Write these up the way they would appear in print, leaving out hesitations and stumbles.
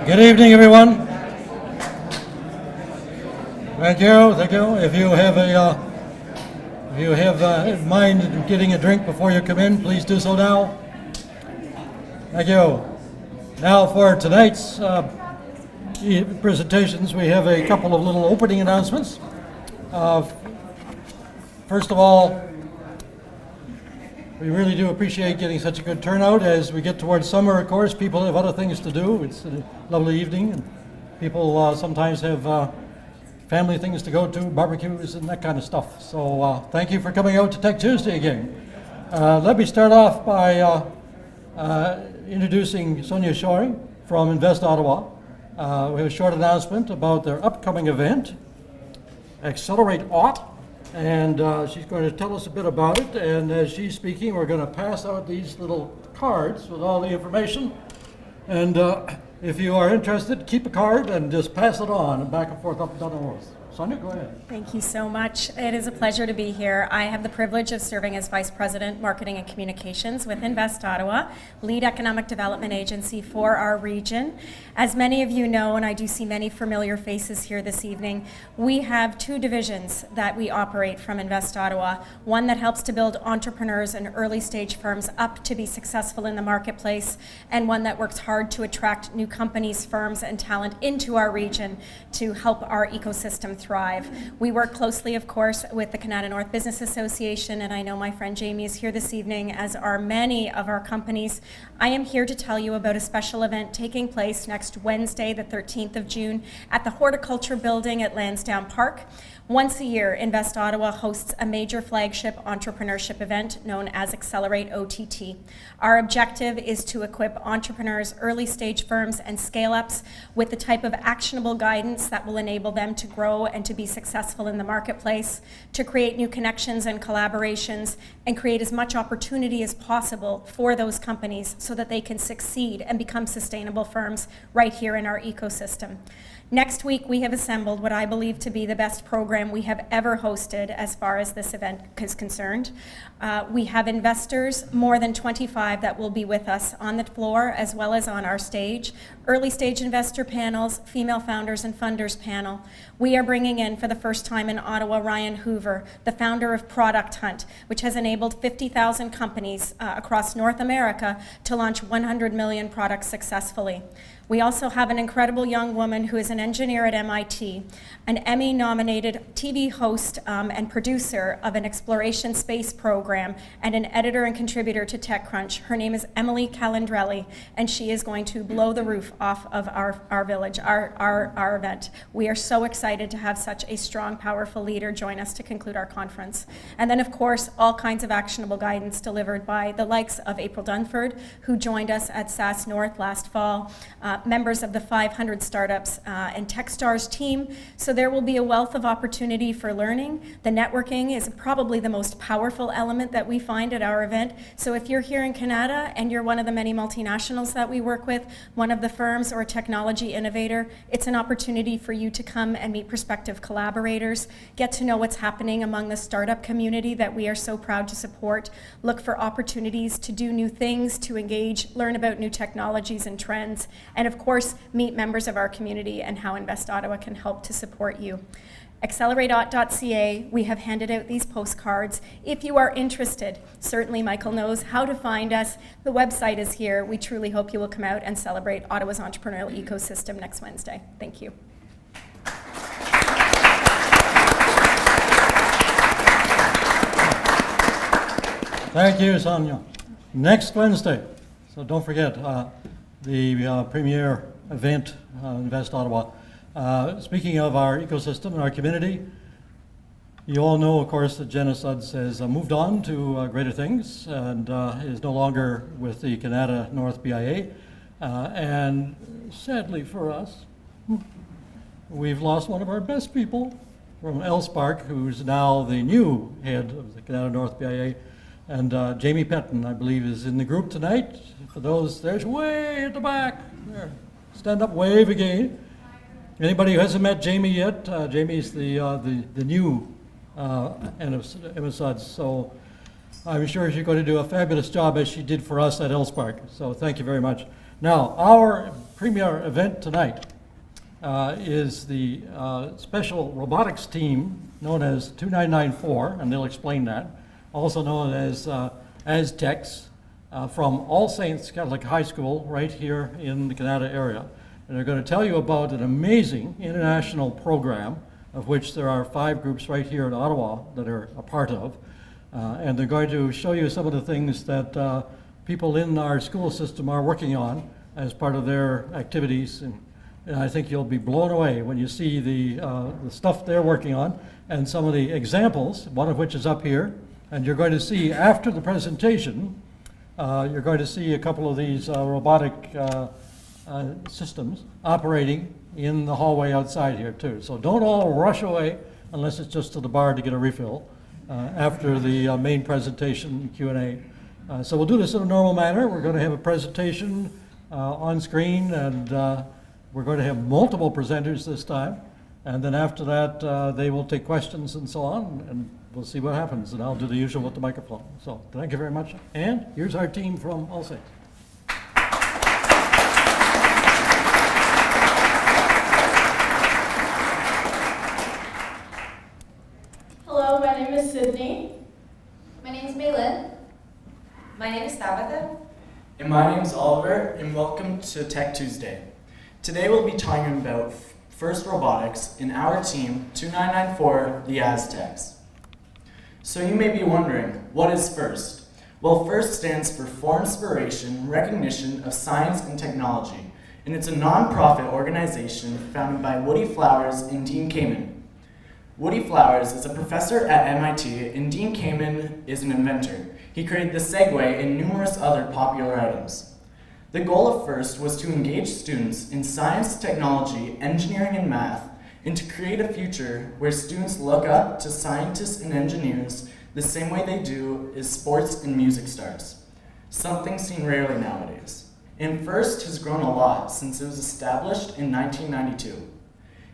Good evening, everyone. Thank you. Thank you. If you have in mind getting a drink before you come in, please do so now. Thank you. Now for tonight's presentations, we have a couple of little opening announcements. First of all, we really do appreciate getting such a good turnout. As we get towards summer, of course, people have other things to do. It's a lovely evening, and people sometimes have family things to go to, barbecues and that kind of stuff. So thank you for coming out to Tech Tuesday again. Let me start off by introducing Sonia Shoring from Invest Ottawa. We have a short announcement about their upcoming event, Accelerate Aught. And she's going to tell us a bit about it, and as she's speaking, we're going to pass out these little cards with all the information. And if you are interested, keep a card and just pass it on, and back and forth, up and down the walls. Sonia, go ahead. Thank you so much. It is a pleasure to be here. I have the privilege of serving as Vice President, Marketing and Communications with Invest Ottawa, lead economic development agency for our region. As many of you know, and I do see many familiar faces here this evening, we have two divisions that we operate from Invest Ottawa. One that helps to build entrepreneurs and early stage firms up to be successful in the marketplace, and one that works hard to attract new companies, firms, and talent into our region to help our ecosystem thrive. We work closely, of course, with the Canada North Business Association, and I know my friend Jamie is here this evening, as are many of our companies. I am here to tell you about a special event taking place next Wednesday, the 13th of June, at the Horticulture Building at Lansdowne Park. Once a year, Invest Ottawa hosts a major flagship entrepreneurship event known as Accelerate OTT. Our objective is to equip entrepreneurs, early stage firms, and scale-ups with the type of actionable guidance that will enable them to grow and to be successful in the marketplace, to create new connections and collaborations, and create as much opportunity as possible for those companies so that they can succeed and become sustainable firms right here in our ecosystem. Next week, we have assembled what I believe to be the best program we have ever hosted as far as this event is concerned. We have investors, more than 25, that will be with us on the floor as well as on our stage. Early stage investor panels, female founders and funders panel. We are bringing in for the first time in Ottawa, Ryan Hoover, the founder of Product Hunt, which has enabled 50,000 companies across North America to launch 100 million products successfully. We also have an incredible young woman who is an engineer at MIT, an Emmy-nominated TV host and producer of an exploration space program, and an editor and contributor to TechCrunch. Her name is Emily Calandrelli, and she is going to blow the roof off of our village, our event. We are so excited to have such a strong, powerful leader join us to conclude our conference. And then, of course, all kinds of actionable guidance delivered by the likes of April Dunford, who joined us at SAS North last fall, members of the 500 Startups and TechStars team. So there will be a wealth of opportunity for learning. The networking is probably the most powerful element that we find at our event. So if you're here in Canada and you're one of the many multinationals that we work with, one of the firms or a technology innovator, it's an opportunity for you to come and meet prospective collaborators, get to know what's happening among the startup community that we are so proud to support, look for opportunities to do new things, to engage, learn about new technologies and trends, and of course, meet members of our community and how Invest Ottawa can help to support you. AccelerateAught.ca, we have handed out these postcards. If you are interested, certainly Michael knows how to find us. The website is here. We truly hope you will come out and celebrate Ottawa's entrepreneurial ecosystem next Wednesday. Thank you. Thank you, Sonia. Next Wednesday, so don't forget, the premier event, Invest Ottawa. Speaking of our ecosystem and our community, you all know, of course, that ASTECHZ has moved on to greater things and is no longer with the Canada North BIA. And sadly for us, we've lost one of our best people from Elspark, who's now the new head of the Canada North BIA. And Jamie Petton, I believe, is in the group tonight. For those, there's way at the back. There. Stand up, wave again. Anybody who hasn't met Jamie yet, Jamie's the new ASTECHZ. So I'm sure she's going to do a fabulous job as she did for us at Elspark. So thank you very much. Now, our premier event tonight is the special robotics team known as 2994, and they'll explain that, also known as ASTECHZ, from All Saints Catholic High School right here in the Canada area. And they're going to tell you about an amazing international program of which there are 5 groups right here in Ottawa that are a part of. And they're going to show you some of the things that people in our school system are working on as part of their activities. And I think you'll be blown away when you see the stuff they're working on and some of the examples, one of which is up here. And you're going to see after the presentation, you're going to see a couple of these robotic systems operating in the hallway outside here too. So don't all rush away unless it's just to the bar to get a refill after the main presentation Q&A. So we'll do this in a normal manner. We're going to have a presentation on screen, and we're going to have multiple presenters this time. And then after that, they will take questions and so on, and we'll see what happens. And I'll do the usual with the microphone. So thank you very much. And here's our team from All Saints. Hello, my name is Sydney. My name is Maylin. My name is Tabitha. And my name is Oliver, and welcome to Tech Tuesday. Today we'll be talking about FIRST robotics in our team 2994, the ASTECHZ. So you may be wondering, what is FIRST? Well, FIRST stands for For Inspiration, Recognition of Science and Technology, and it's a non-profit organization founded by Woody Flowers and Dean Kamen. Woody Flowers is a professor at MIT, and Dean Kamen is an inventor. He created the Segway and numerous other popular items. The goal of FIRST was to engage students in science, technology, engineering, and math, and to create a future where students look up to scientists and engineers the same way they do is sports and music stars, something seen rarely nowadays. And FIRST has grown a lot since it was established in 1992.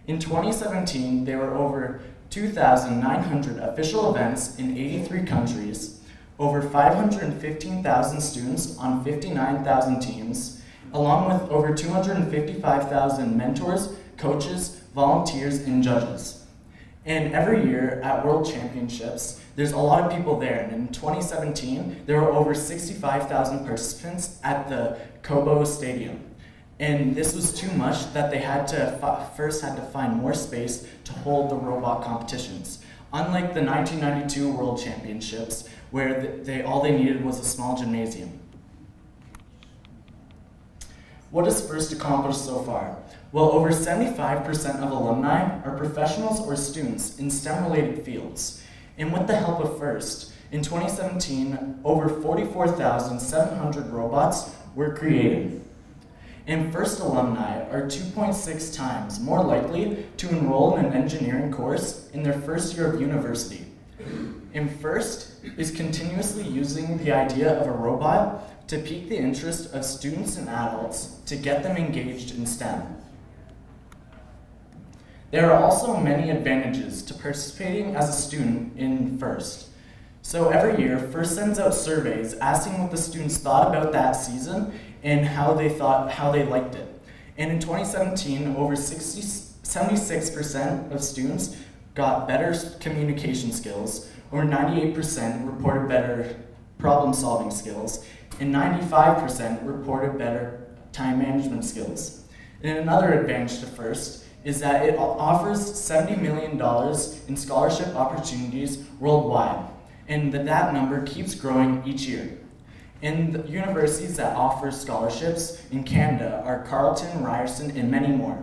In 2017, there were over 2,900 official events in 83 countries, over 515,000 students on 59,000 teams, along with over 255,000 mentors, coaches, volunteers, and judges. And every year at World Championships, there's a lot of people there. And in 2017, there were over 65,000 participants at the Cobo Stadium. And this was too much that they had to first had to find more space to hold the robot competitions. Unlike the 1992 World Championships, where all they needed was a small gymnasium. What has FIRST accomplished so far? Well, over 75% of alumni are professionals or students in STEM-related fields. And with the help of FIRST, in 2017, over 44,700 robots were created. And FIRST alumni are 2.6 times more likely to enroll in an engineering course in their first year of university. And FIRST is continuously using the idea of a robot to pique the interest of students and adults to get them engaged in STEM. There are also many advantages to participating as a student in FIRST. So every year, FIRST sends out surveys asking what the students thought about that season and how they liked it. And in 2017, over 76% of students got better communication skills, over 98% reported better problem-solving skills, and 95% reported better time management skills. And another advantage to FIRST is that it offers $70 million in scholarship opportunities worldwide, and that number keeps growing each year. And the universities that offer scholarships in Canada are Carleton, Ryerson, and many more.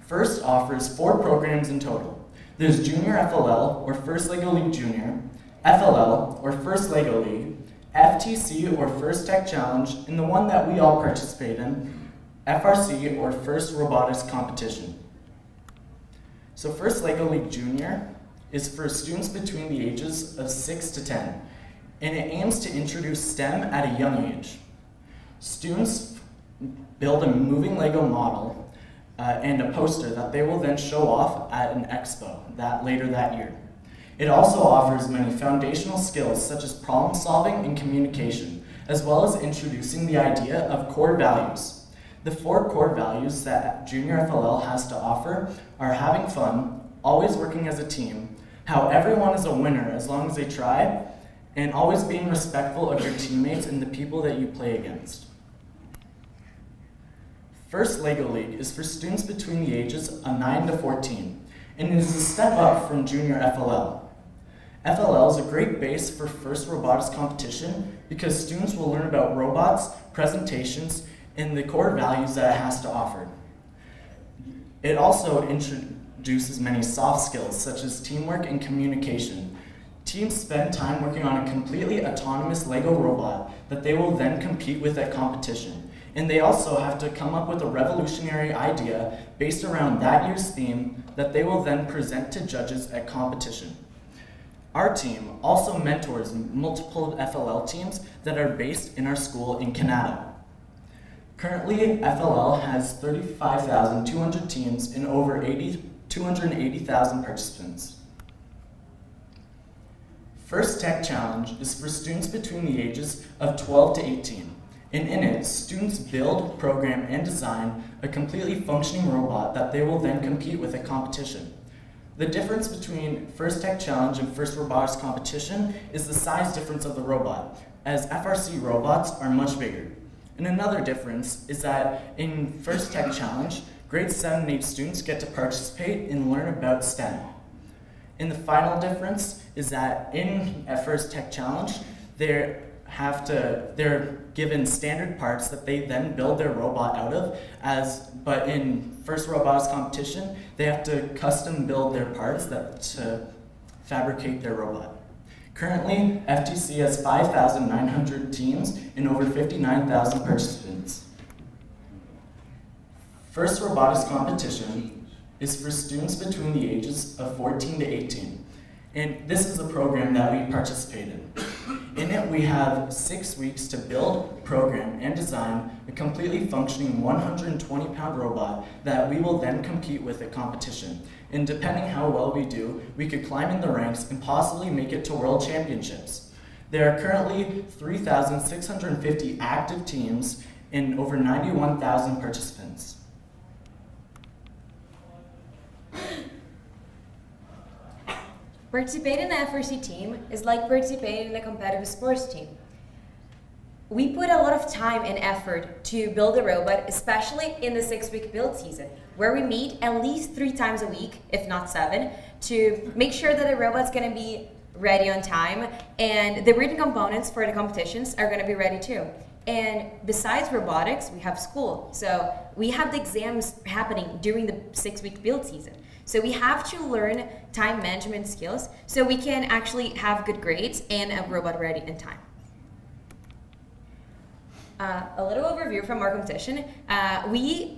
FIRST offers 4 programs in total. There's Junior FLL, or First Lego League Junior, FLL, or First Lego League, FTC, or First Tech Challenge, and the one that we all participate in, FRC, or First Robotics Competition. So First Lego League Junior is for students between the ages of 6 to 10, and it aims to introduce STEM at a young age. Students build a moving Lego model and a poster that they will then show off at an expo later that year. It also offers many foundational skills such as problem solving and communication, as well as introducing the idea of core values. The 4 core values that Junior FLL has to offer are having fun, always working as a team, how everyone is a winner as long as they try, and always being respectful of your teammates and the people that you play against. First LEGO League is for students between the ages of 9 to 14, and it is a step up from Junior FLL. FLL is a great base for first robotics competition because students will learn about robots, presentations, and the core values that it has to offer. It also introduces many soft skills such as teamwork and communication. Teams spend time working on a completely autonomous LEGO robot that they will then compete with at competition. And they also have to come up with a revolutionary idea based around that year's theme that they will then present to judges at competition. Our team also mentors multiple FLL teams that are based in our school in Canada. Currently, FLL has 35,200 teams and over 280,000 participants. First Tech Challenge is for students between the ages of 12 to 18. And in it, students build, program, and design a completely functioning robot that they will then compete with at competition. The difference between First Tech Challenge and First Robotics Competition is the size difference of the robot, as FRC robots are much bigger. And another difference is that in First Tech Challenge, grades 7 and 8 students get to participate and learn about STEM. And the final difference is that in First Tech Challenge, they're given standard parts that they then build their robot out of, but in First Robotics Competition, they have to custom build their parts to fabricate their robot. Currently, FTC has 5,900 teams and over 59,000 participants. First Robotics Competition is for students between the ages of 14 to 18. And this is the program that we participate in. In it, we have 6 weeks to build, program, and design a completely functioning 120-pound robot that we will then compete with at competition. And depending how well we do, we could climb in the ranks and possibly make it to World Championships. There are currently 3,650 active teams and over 91,000 participants. Participating in an FRC team is like participating in a competitive sports team. We put a lot of time and effort to build a robot, especially in the 6-week build season, where we meet at least 3 times a week, if not 7, to make sure that the robot's gonna be ready on time, and the written components for the competitions are gonna be ready too. And besides robotics, we have school. So we have the exams happening during the 6-week build season. So we have to learn time management skills so we can actually have good grades and a robot ready in time. A little overview from our competition. We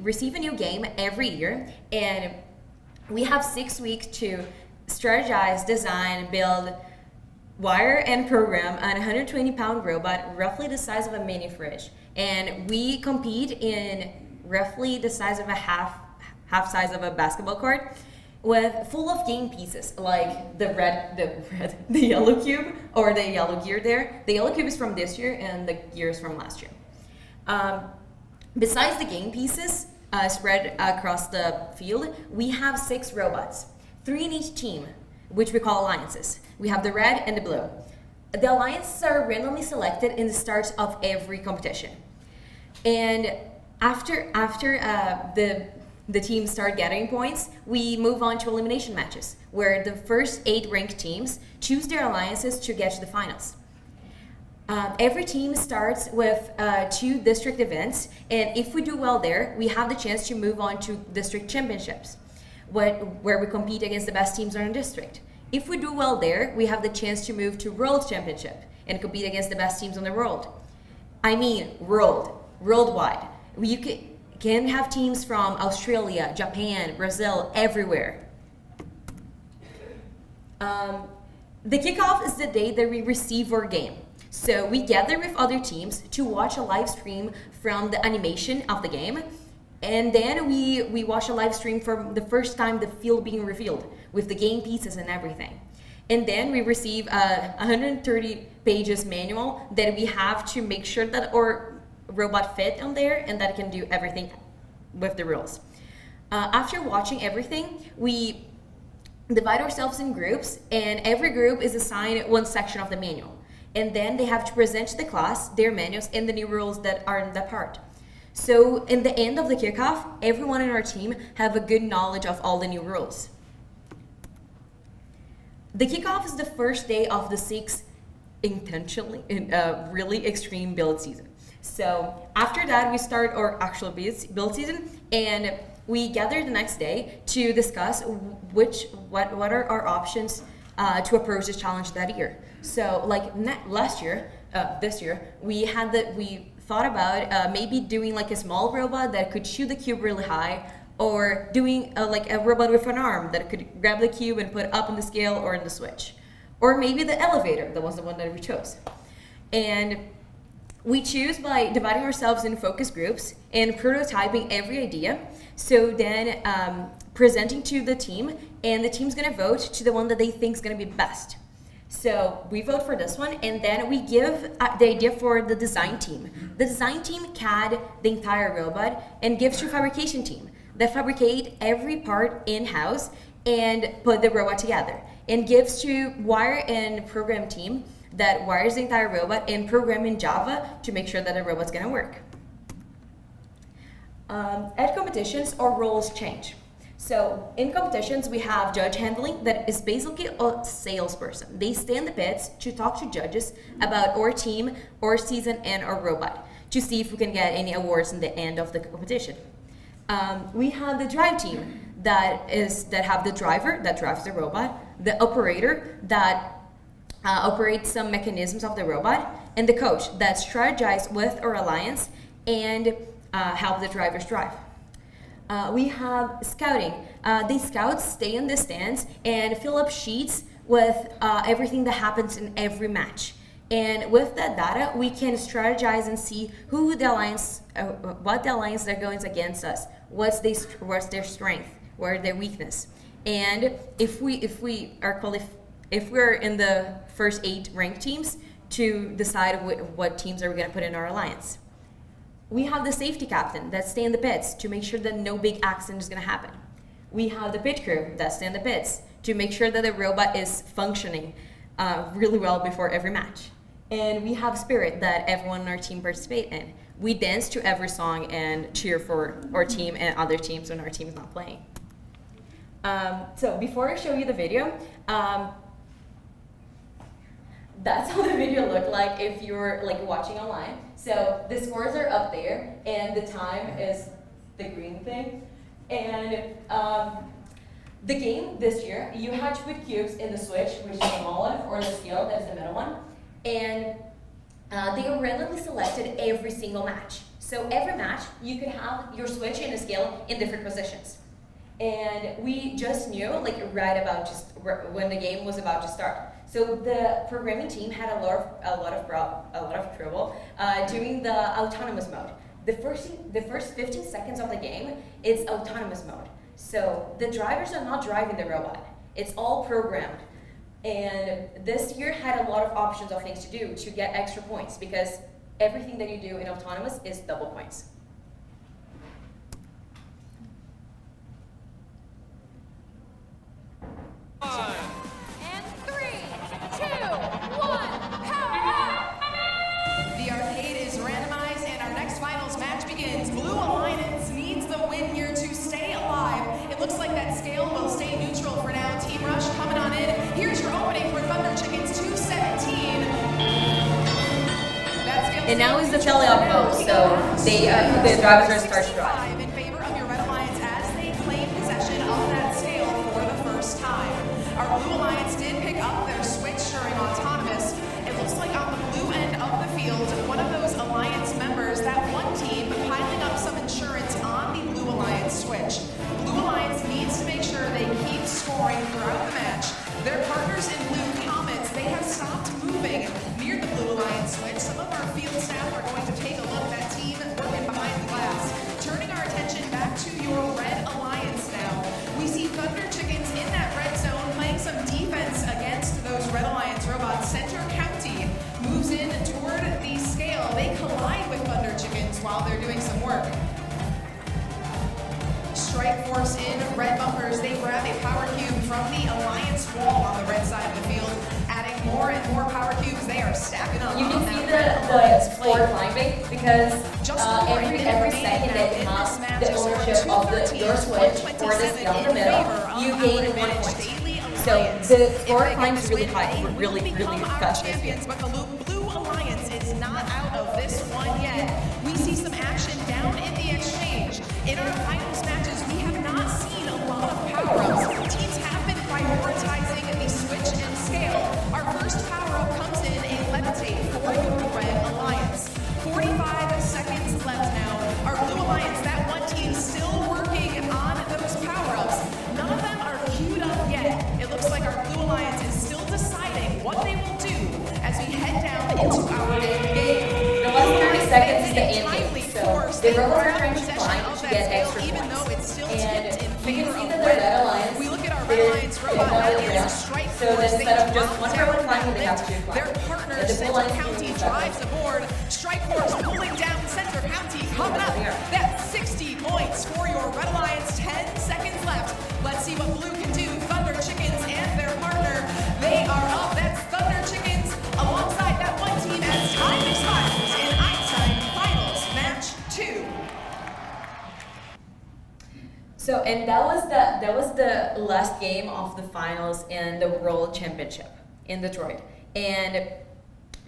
receive a new game every year, and we have 6 weeks to strategize, design, build, wire, and program an 120-pound robot roughly the size of a mini fridge. And we compete in roughly the size of a half size of a basketball court, with full of game pieces like the yellow cube or the yellow gear there. The yellow cube is from this year and the gear is from last year. Besides the game pieces spread across the field, we have 6 robots, 3 in each team, which we call alliances. We have the red and the blue. The alliances are randomly selected in the start of every competition. And after the teams start gathering points, we move on to elimination matches, where the first 8 ranked teams choose their alliances to get to the finals. Every team starts with 2 district events, and if we do well there, we have the chance to move on to district championships, where we compete against the best teams in our district. If we do well there, we have the chance to move to World Championship and compete against the best teams in the world. I mean worldwide. You can have teams from Australia, Japan, Brazil, everywhere. The kickoff is the day that we receive our game. So we gather with other teams to watch a live stream from the animation of the game, and then we watch a live stream from the first time the field being revealed with the game pieces and everything. And then we receive a 130 pages manual that we have to make sure that our robot fit on there and that it can do everything with the rules. After watching everything, we divide ourselves in groups, and every group is assigned one section of the manual. And then they have to present to the class their manuals and the new rules that are in that part. So in the end of the kickoff, everyone in our team have a good knowledge of all the new rules. The kickoff is the first day of the 6th really extreme build season. So after that, we start our actual build season, and we gather the next day to discuss what are our options to approach this challenge that year. So like this year, we thought about maybe doing like a small robot that could shoot the cube really high, or doing like a robot with an arm that could grab the cube and put up in the scale or in the switch. Or maybe the elevator, that was the one that we chose. And we choose by dividing ourselves in focus groups and prototyping every idea. So then presenting to the team, and the team's gonna vote to the one that they think is gonna be best. So we vote for this one, and then we give the idea for the design team. The design team CAD the entire robot and gives to fabrication team that fabricate every part in-house and put the robot together, and gives to wire and program team that wires the entire robot and program in Java to make sure that the robot's gonna work. At competitions, our roles change. So in competitions, we have judge handling that is basically a salesperson. They stay in the pits to talk to judges about our team, our season, and our robot to see if we can get any awards in the end of the competition. We have the drive team that have the driver that drives the robot, the operator that operates some mechanisms of the robot, and the coach that strategizes with our alliance and help the drivers drive. We have scouting. The scouts stay in the stands and fill up sheets with everything that happens in every match. And with that data, we can strategize and see who the alliance, what the alliance they're going against us, what's their strength, what are their weakness, and if we're in the first 8 ranked teams, to decide what teams are we going to put in our alliance. We have the safety captain that stay in the pits to make sure that no big accident is going to happen. We have the pit crew that stay in the pits to make sure that the robot is functioning really well before every match. And we have spirit that everyone in our team participate in. We dance to every song and cheer for our team and other teams when our team is not playing. So before I show you the video, that's how the video looked like if you're like watching online. So the scores are up there, and the time is the green thing. And the game this year, you had to put cubes in the switch, which is the small one, or the scale, that is the middle one. And they were randomly selected every single match. So every match, you could have your switch and the scale in different positions. And we just knew, like right about just when the game was about to start. So the programming team had a lot of trouble doing the autonomous mode. The first 15 seconds of the game, it's autonomous mode. So the drivers are not driving the robot. It's all programmed. And this year had a lot of options of things to do to get extra points, because everything that you do in autonomous is double points. And 3, 2, 1, power up! The arcade is randomized, and our next finals match begins. Blue Alliance needs the win here to stay alive. It looks like that scale will stay neutral for now. Team Rush coming on in. Here's your opening for Thunder Chickens 217. And now is the teleop mode, so the drivers are start to drive. In favor of your Red Alliance as they claim possession of that scale for the first time. Our Blue Alliance did pick up their switch during autonomous. It looks like on the blue end of the field, one of those Alliance members, that one team, piling up some insurance on the Blue Alliance switch. Blue Alliance needs to make sure they keep scoring throughout the match. Their partners in blue comments, they have stopped moving near the Blue Alliance switch. Some of our field staff are going to take a look at that team working behind the glass. Turning our attention back to your Red Alliance now. We see Thunder Chickens in that red zone playing some defense against the side of the field, adding more and more power cubes. They are stacking up. You on can that see red the Alliance sport plate. climbing because every second that you have the ownership of your switch or the skill in the middle, you gain 1 point. So the score climbs really high, really fast. But the Blue Alliance is not out of this one yet. We see some action down in the exchange. In our finals matches, we have not seen a lot of power-ups. Teams have been prioritizing the switch and scale. Our first power-up comes in a levitate for your Red Alliance. 45 seconds left now. Our Blue Alliance, that one team still working on those power-ups. None of them are queued up yet. It looks like our Blue Alliance is still deciding what they will do as we head down into our end game. The last 30 seconds is the end game, so the robots are trying to climb to get extra even though points. it's still And tipped in you favor can see of that the red. Red Alliance, We look at our Red Alliance robot, that is a strike so force. instead of just one robot climbing, they have two Their climbing. partner, And the Blue Center Alliance County, team is drives the board. Strike force pulling down Center County. Coming up, that's 60 points for your Red Alliance. 10 seconds left. Let's see what Blue can do. Thunder Chickens and their partner, they are up. That's Thunder Chickens alongside that one team as time expires in Einstein Finals Match 2. So, and that was the last game of the finals in the World Championship in Detroit, and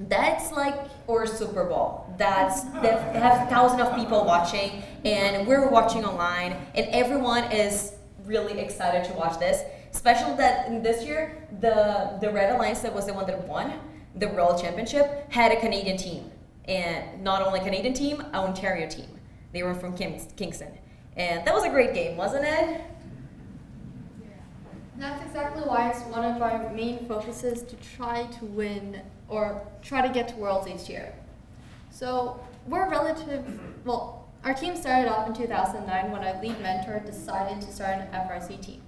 that's like our Super Bowl. They have thousands of people watching, and we're watching online, and everyone is really excited to watch this. Especially that this year, the Red Alliance, that was the one that won the World Championship, had a Canadian team, and not only a Canadian team, an Ontario team. They were from Kingston. And that was a great game, wasn't it? That's exactly why it's one of our main focuses to try to win or try to get to Worlds each year. So our team started off in 2009 when our lead mentor decided to start an FRC team.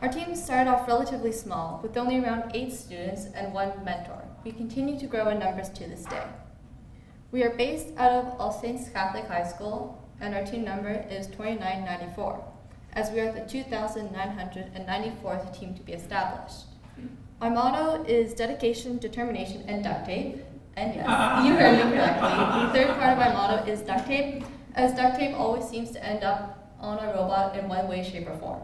Our team started off relatively small, with only around 8 students and 1 mentor. We continue to grow in numbers to this day. We are based out of All Saints Catholic High School, and our team number is 2994, as we are the 2,994th team to be established. Our motto is dedication, determination, and duct tape. And yes, you heard me correctly. The third part of our motto is duct tape, as duct tape always seems to end up on a robot in one way, shape, or form.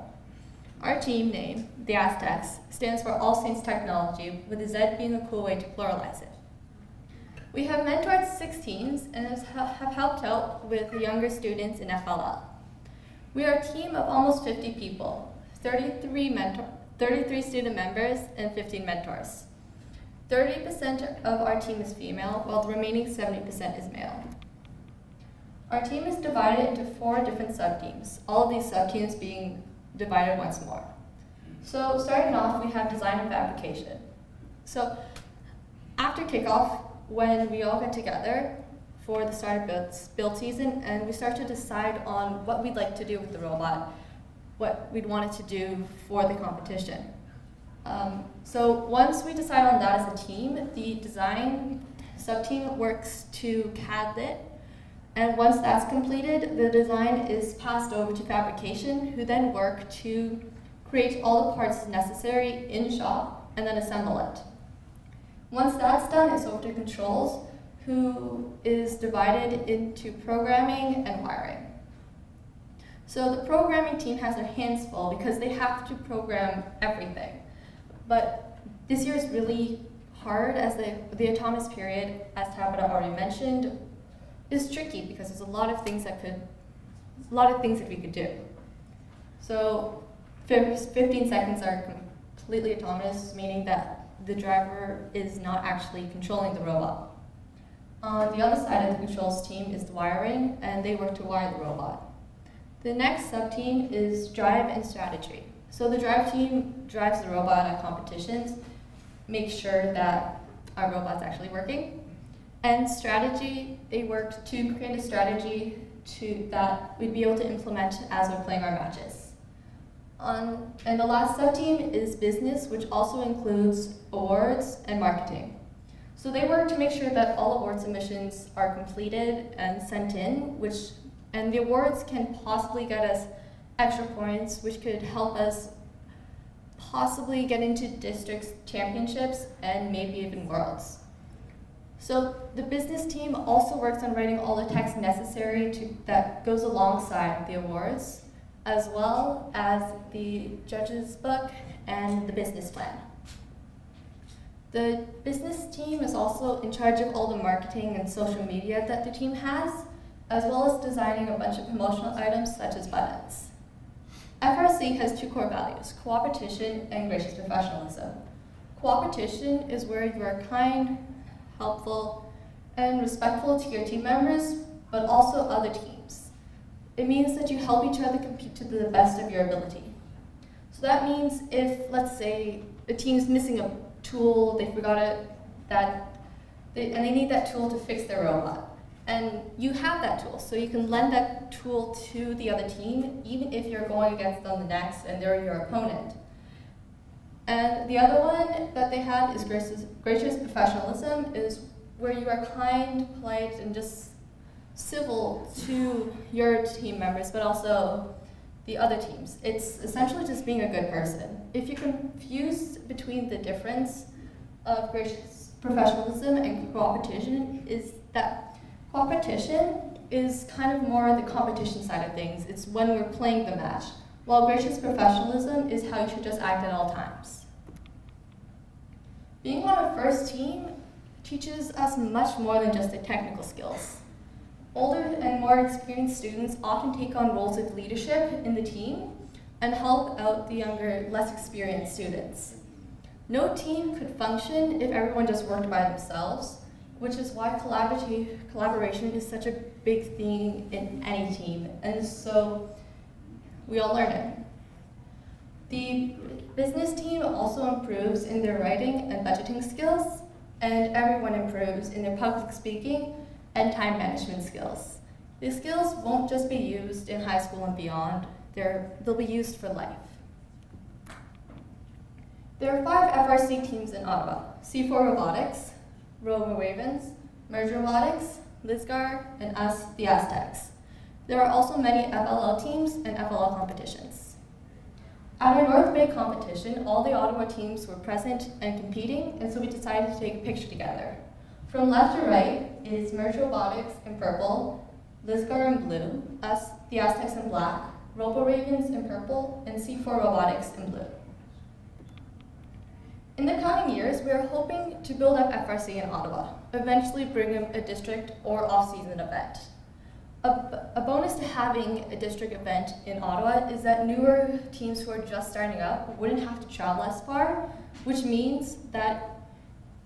Our team name, the ASTECHZ, stands for All Saints Technology, with the Z being a cool way to pluralize it. We have mentored 6 teams and have helped out with the younger students in FLL. We are a team of almost 50 people, 33 student members, and 15 mentors. 30% of our team is female, while the remaining 70% is male. Our team is divided into 4 different sub-teams, all of these sub-teams being divided once more. So starting off, we have design and fabrication. So after kickoff, when we all get together for the start of build season, and we start to decide on what we'd like to do with the robot, what we'd want it to do for the competition. So once we decide on that as a team, the design sub-team works to CAD it, and once that's completed, the design is passed over to fabrication, who then work to create all the parts necessary in shop and then assemble it. Once that's done, it's over to controls, who is divided into programming and wiring. So the programming team has their hands full because they have to program everything. But this year is really hard, as the autonomous period, as Tabitha already mentioned, is tricky because there's a lot of things that we could do. So 15 seconds are completely autonomous, meaning that the driver is not actually controlling the robot. On the other side of the controls team is the wiring, and they work to wire the robot. The next sub-team is drive and strategy. So the drive team drives the robot at competitions, makes sure that our robot's actually working. And strategy, they work to create a strategy that we'd be able to implement as we're playing our matches. And the last sub-team is business, which also includes awards and marketing. So they work to make sure that all award submissions are completed and sent in, and the awards can possibly get us extra points, which could help us possibly get into district championships, and maybe even worlds. So the business team also works on writing all the text necessary that goes alongside the awards, as well as the judge's book and the business plan. The business team is also in charge of all the marketing and social media that the team has, as well as designing a bunch of promotional items such as buttons. FRC has two core values, cooperation and gracious professionalism. Cooperation is where you are kind, helpful, and respectful to your team members, but also other teams. It means that you help each other compete to the best of your ability. So that means if, let's say, a team's missing a tool, they forgot it, and they need that tool to fix their robot. And you have that tool, so you can lend that tool to the other team, even if you're going against them the next and they're your opponent. And the other one that they have is gracious professionalism, is where you are kind, polite, and just civil to your team members, but also the other teams. It's essentially just being a good person. If you confuse between the difference of gracious professionalism and cooperation, is that cooperation is kind of more the competition side of things. It's when we're playing the match, while gracious professionalism is how you should just act at all times. Being on a first team teaches us much more than just the technical skills. Older and more experienced students often take on roles of leadership in the team and help out the younger, less experienced students. No team could function if everyone just worked by themselves, which is why collaboration is such a big thing in any team, and so we all learn it. The business team also improves in their writing and budgeting skills, and everyone improves in their public speaking and time management skills. These skills won't just be used in high school and beyond, they'll be used for life. There are 5 FRC teams in Ottawa: C4 Robotics, Robo Ravens, Merge Robotics, Lizgar, and us, the ASTECHZ. There are also many FLL teams and FLL competitions. At our North Bay competition, all the Ottawa teams were present and competing, and so we decided to take a picture together. From left to right is Merge Robotics in purple, Lizgar in blue, us, the ASTECHZ in black, Robo Ravens in purple, and C4 Robotics in blue. In the coming years, we are hoping to build up FRC in Ottawa, eventually bring in a district or off-season event. A bonus to having a district event in Ottawa is that newer teams who are just starting up wouldn't have to travel as far, which means that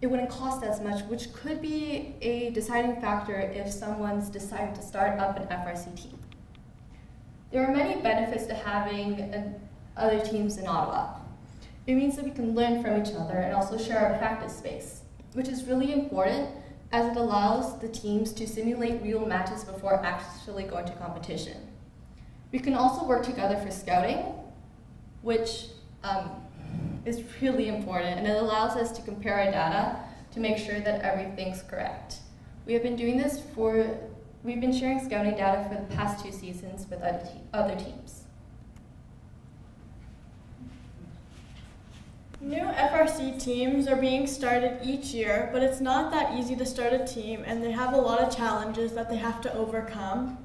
it wouldn't cost as much, which could be a deciding factor if someone's deciding to start up an FRC team. There are many benefits to having other teams in Ottawa. It means that we can learn from each other and also share our practice space, which is really important as it allows the teams to simulate real matches before actually going to competition. We can also work together for scouting, which is really important, and it allows us to compare our data to make sure that everything's correct. We've been sharing scouting data for the past 2 seasons with other teams. New FRC teams are being started each year, but it's not that easy to start a team, and they have a lot of challenges that they have to overcome.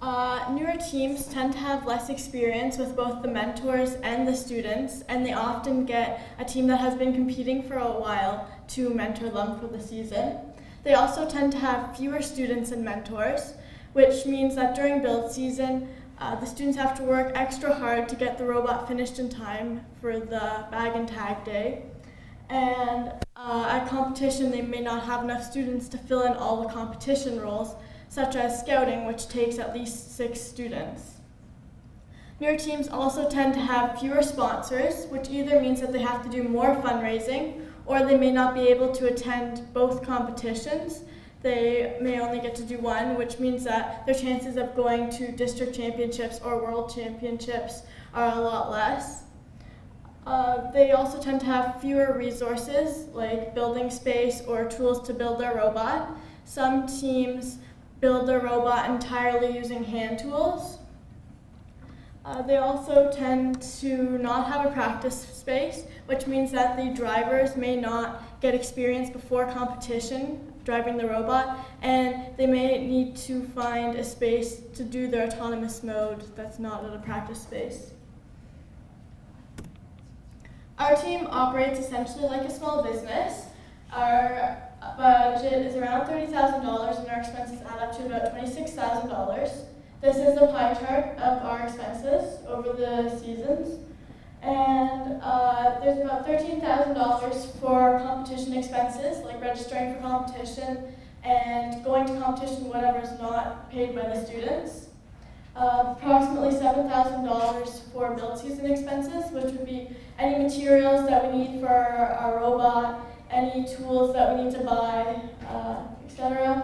Newer teams tend to have less experience with both the mentors and the students, and they often get a team that has been competing for a while to mentor them for the season. They also tend to have fewer students and mentors, which means that during build season, the students have to work extra hard to get the robot finished in time for the bag and tag day. And at competition, they may not have enough students to fill in all the competition roles, such as scouting, which takes at least 6 students. Newer teams also tend to have fewer sponsors, which either means that they have to do more fundraising, or they may not be able to attend both competitions. They may only get to do one, which means that their chances of going to district championships or world championships are a lot less. They also tend to have fewer resources, like building space or tools to build their robot. Some teams build their robot entirely using hand tools. They also tend to not have a practice space, which means that the drivers may not get experience before competition driving the robot, and they may need to find a space to do their autonomous mode that's not at a practice space. Our team operates essentially like a small business. Our budget is around $30,000 and our expenses add up to about $26,000. This is a pie chart of our expenses over the seasons. And there's about $13,000 for competition expenses, like registering for competition and going to competition, whatever is not paid by the students. Approximately $7,000 for build season expenses, which would be any materials that we need for our robot, any tools that we need to buy, etc.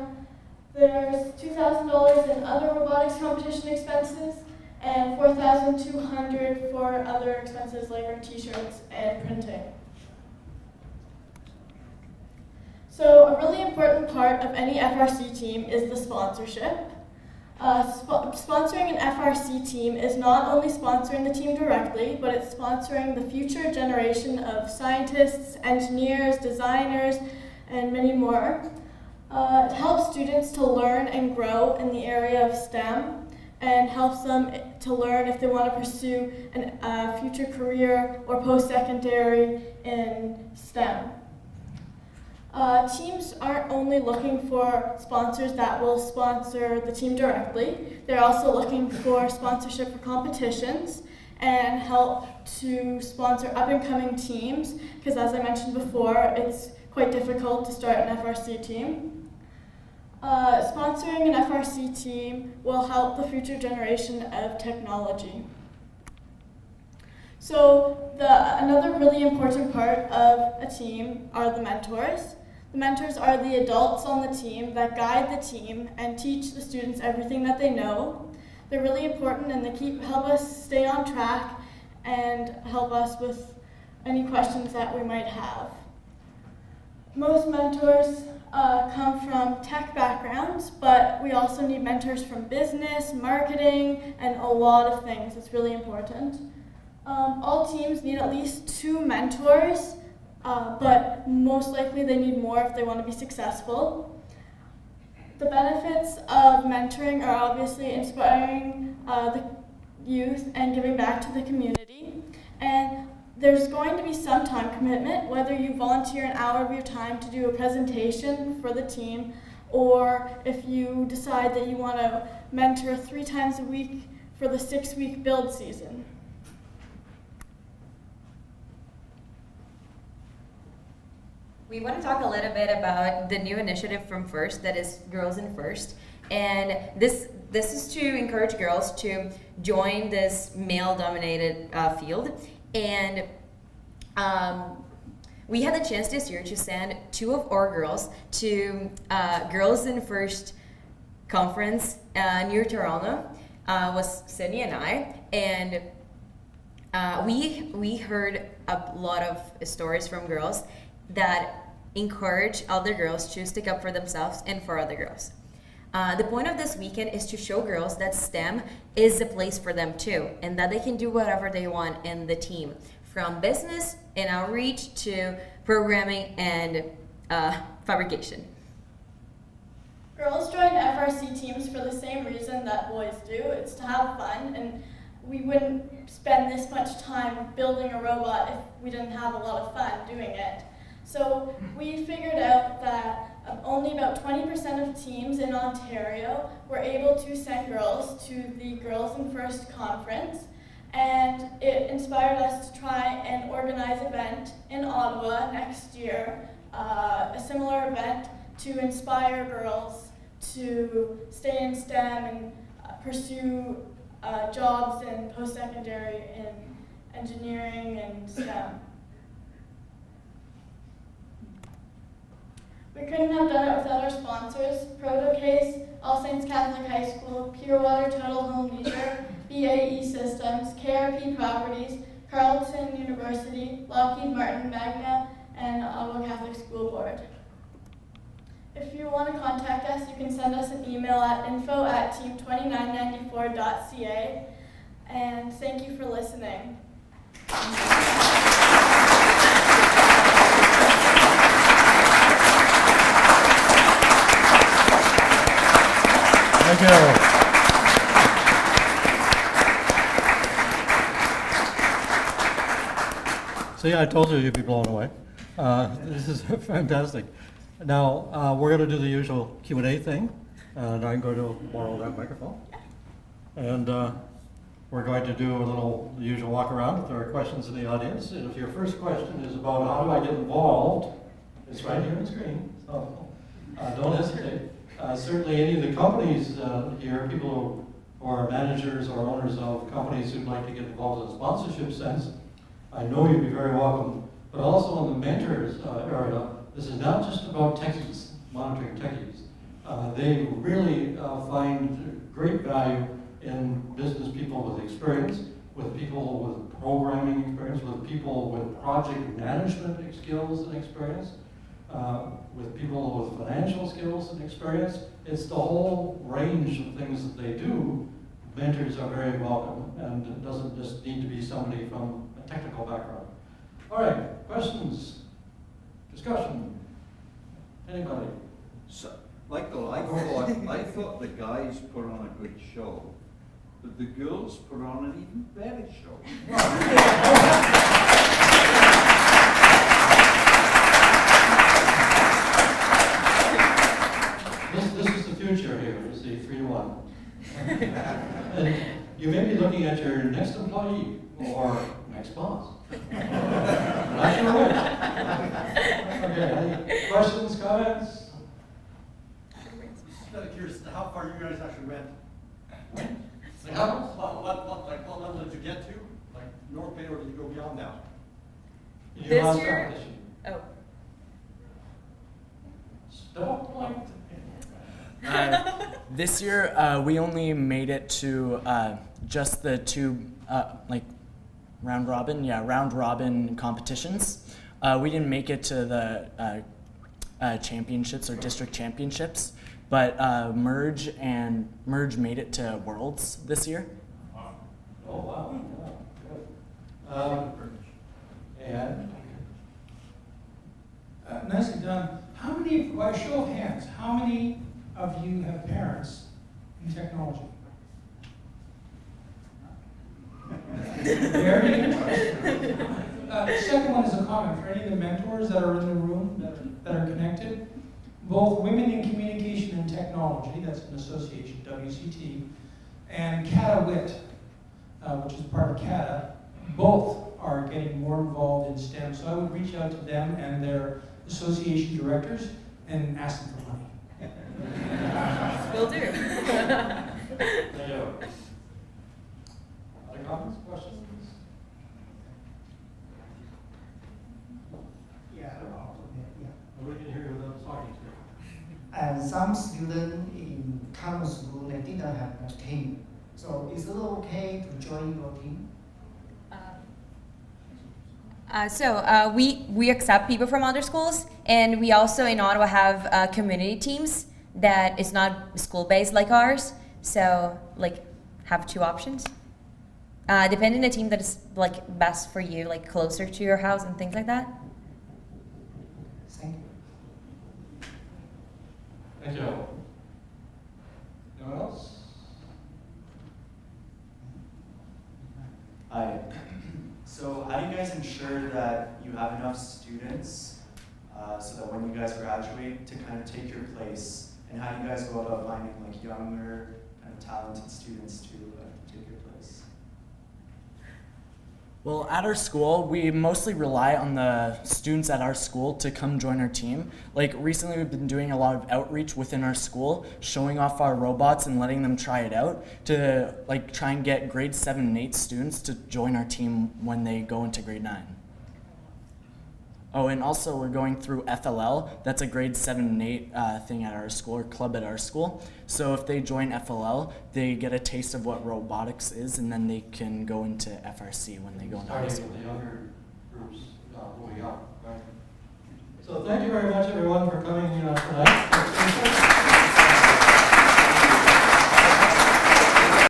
There's $2,000 in other robotics competition expenses, and $4,200 for other expenses like our t-shirts and printing. So a really important part of any FRC team is the sponsorship. Sponsoring an FRC team is not only sponsoring the team directly, but it's sponsoring the future generation of scientists, engineers, designers, and many more. It helps students to learn and grow in the area of STEM, and helps them to learn if they want to pursue a future career or post-secondary in STEM. Teams aren't only looking for sponsors that will sponsor the team directly, they're also looking for sponsorship for competitions and help to sponsor up-and-coming teams, because as I mentioned before, it's quite difficult to start an FRC team. Sponsoring an FRC team will help the future generation of technology. So another really important part of a team are the mentors. The mentors are the adults on the team that guide the team and teach the students everything that they know. They're really important and they help us stay on track and help us with any questions that we might have. Most mentors come from tech backgrounds, but we also need mentors from business, marketing, and a lot of things. It's really important. All teams need at least 2 mentors, but most likely they need more if they want to be successful. The benefits of mentoring are obviously inspiring the youth and giving back to the community. And there's going to be some time commitment, whether you volunteer an hour of your time to do a presentation for the team, or if you decide that you want to mentor 3 times a week for the 6-week build season. We want to talk a little bit about the new initiative from FIRST, that is Girls in First. And this is to encourage girls to join this male-dominated field. And we had the chance this year to send 2 of our girls to Girls in First conference near Toronto. Was Sydney and I, and we heard a lot of stories from girls that encourage other girls to stick up for themselves and for other girls. The point of this weekend is to show girls that STEM is a place for them too, and that they can do whatever they want in the team, from business and outreach to programming and fabrication. Girls join FRC teams for the same reason that boys do. It's to have fun, and we wouldn't spend this much time building a robot if we didn't have a lot of fun doing it. So we figured out that only about 20% of teams in Ontario were able to send girls to the Girls in First conference, and it inspired us to try and organize an event in Ottawa next year, a similar event to inspire girls to stay in STEM and pursue jobs in post-secondary in engineering and STEM. We couldn't have done it without our sponsors: ProtoCase, All Saints Catholic High School, Pure Water Total Home Leisure, BAE Systems, KRP Properties, Carleton University, Lockheed Martin, Magna, and Ottawa Catholic School Board. If you want to contact us, you can send us an email at info@team2994.ca. And thank you for listening. Thank you. See, I told you you'd be blown away. This is fantastic. Now, we're going to do the usual Q&A thing, and I'm going to borrow that microphone. And we're going to do the usual walk around if there are questions in the audience. And if your first question is about how do I get involved, it's right here on the screen, so don't hesitate. Certainly any of the companies here, people who are managers or owners of companies who'd like to get involved in a sponsorship sense, I know you'd be very welcome. But also in the mentors area, this is not just about techies, monitoring techies. They really find great value in business people with experience, with people with programming experience, with people with project management skills and experience, with people with financial skills and experience. It's the whole range of things that they do. Mentors are very welcome, and it doesn't just need to be somebody from a technical background. All right, questions, discussion, anybody? So, Michael, I thought the guys put on a good show, but the girls put on an even better show. This is the future here, you see, 3-1. And you may be looking at your next employee or next boss. Not sure which. Okay, any questions, comments? Just out of curiosity, how far you guys actually went? Like, what level did you get to? Like North Bay, or did you go beyond that? This year? Oh. Stop like This year, we only made it to just the two, round robin competitions. We didn't make it to the championships or district championships, but Merge made it to Worlds this year. Oh, wow. Good. And? Nicely done. How many, by show of hands, how many of you have parents in technology? Very interesting. The second one is a comment for any of the mentors that are in the room that are connected. Both Women in Communication and Technology, that's an association, WCT, and CATA-WIT, which is part of CATA, both are getting more involved in STEM. So I would reach out to them and their association directors and ask them for money. Will do. There you go. Other comments, questions? Yeah. Nobody can hear you without talking to you. And some students in common school, they didn't have a team. So is it okay to join your team? We accept people from other schools, and we also in Ottawa have community teams that is not school-based like ours. So have two options. Depending on the team that is best for you, closer to your house and things like that. Thank you. Thank you. Anyone else? Hi. So how do you guys ensure that you have enough students so that when you guys graduate to kind of take your place, and how do you guys go about finding younger kind of talented students to take your place? Well, at our school, we mostly rely on the students at our school to come join our team. Recently, we've been doing a lot of outreach within our school, showing off our robots and letting them try it out to try and get grade 7 and 8 students to join our team when they go into grade 9. Oh, and also we're going through FLL. That's a grade 7 and 8 thing at our school, or club at our school. So if they join FLL, they get a taste of what robotics is, and then they can go into FRC when they go into high school. Starting with the younger groups moving up, right? So thank you very much, everyone, for coming tonight.